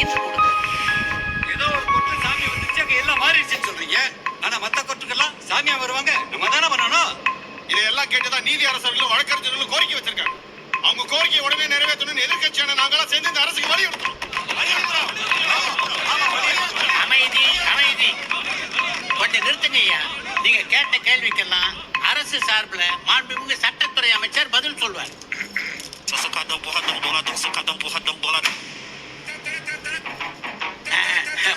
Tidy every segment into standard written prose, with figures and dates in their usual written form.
இன்று கொடுங்க. ஏதோ ஒரு கொட்டு சாமி வந்துச்சு, அங்க எல்லாம் மாறிடுச்சுன்னு சொல்றீங்க. ஆனா மத்த கொட்டுக்கெல்லாம் சாமியா வருவாங்க, நம்ம தானே பண்ணணும். இதையெல்லாம் கேட்டுதான் நீதி அரசர்களும் வழக்கறிஞர்களும் கோரிக்கை வச்சிருக்காங்க. அவங்க கோரிக்கையை உடனே நிறைவேற்றணும்னு எதிர்கட்சியான நாங்களாம் சேர்ந்து இந்த அரசுக்கு வலியுறுத்துறோம். அமைதி அமைதி. கொஞ்சம் நிறுத்துங்க ஐயா. நீங்க கேட்ட கேள்விக்கெல்லாம் அரசு சார்பில் மாண்புமிகு சட்டத்துறை அமைச்சர் பதில் சொல்வார்.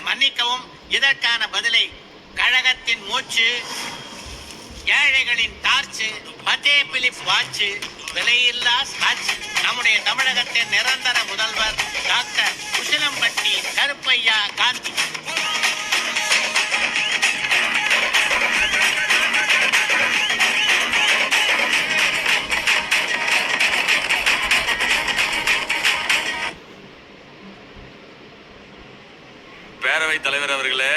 மன்னிக்கவும், இதற்கான பதிலை கழகத்தின் மூச்சு, ஏழைகளின் டார்ச்சு, பதே பிலிப் வாட்ச், விலையில்லா ஸ்காட்ச், நம்முடைய தமிழகத்தின் நிரந்தர முதல்வர் டாக்டர் குஷலம்பட்டி கருப்பையா காந்தி. பேரவை தலைவர் அவர்களே,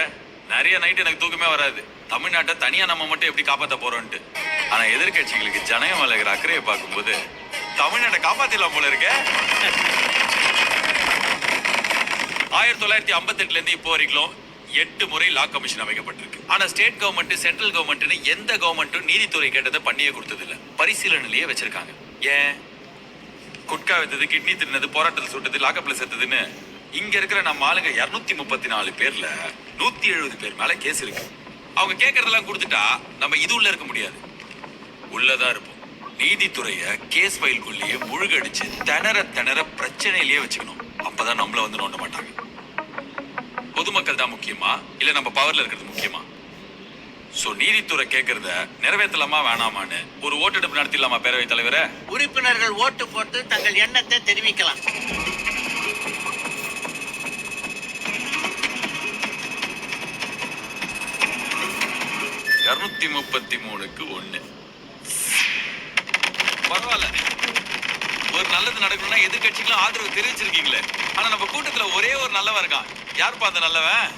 நிறைய நைட் எனக்கு தூக்கமே வராது. தமிழ்நாட்டை தனியா நம்ம மட்டும் எப்படி காப்பாற்ற போறோம்ட்டு. ஆனா எதிர்கட்சிகளுக்கு ஜனகம் வளர்கிற அக்கறையை பார்க்கும்போது தமிழ்நாட்டை காப்பாத்திடலாம் போல இருக்க. 1958 இருந்து இப்போ வரைக்கும் 8 முறை லா கமிஷன் அமைக்கப்பட்டிருக்கு. ஆனா ஸ்டேட் கவர்மெண்ட், சென்ட்ரல் கவர்மெண்ட்னு எந்த கவர்மெண்ட்டும் நீதித்துறை கேட்டதை பண்ணியே கொடுத்தது இல்ல. பரிசீலனையிலேயே வச்சிருக்காங்க. ஏன்? குட்கா வைத்தது, கிட்னி தின்னது, போராட்டத்தில் சுட்டது, லாக்கப்ல செத்ததுன்னு இங்க இருக்கிற நம்ம ஆளுங்க 234 பேர்ல 170 பேர் மேல கேஸ் இருக்கு. அவங்க கேட்கறதெல்லாம் கொடுத்துட்டா நம்ம இது உள்ள இருக்க முடியாது, உள்ளதான் இருப்போம். நீதித்துறைய கேஸ் ஃபைல்குள்ளேயே முழுகடிச்சு திணற பிரச்சனையிலேயே வச்சுக்கணும். அப்பதான் நம்மள வந்து நோண்ட மாட்டாங்க. பொதுமக்கள் தான் முக்கியமா, இல்ல நம்ம பவர்ல இருக்கிறது முக்கியமா? சோ நீதித்துறை கேட்கறத நிறைவேற்றலாமா வேணாமான்னு ஒரு ஓட்டெடுப்பு நடத்திடலாமா பேரவை தலைவரை? உறுப்பினர்கள் ஓட்டு போட்டு தங்கள் எண்ணத்தை தெரிவிக்கலாம். க்கு 1. பரவாயில்ல, ஒரு நல்லது நடக்கணும்னா எதிர்கட்சிகளும் ஆதரவு தெரிவிச்சிருக்கீங்களே. ஆனா நம்ம கூட்டத்துல ஒரே ஒரு நல்லவன் இருக்கான். யாருப்பா அந்த நல்லவன்?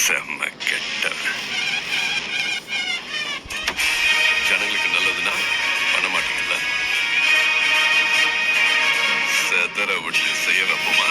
செம்ம கெட்டவன். ஜனங்களுக்கு நல்லதுன்னா பண்ண மாட்டீங்கல்ல, செதற விட்டு செய்ய வைப்போமா?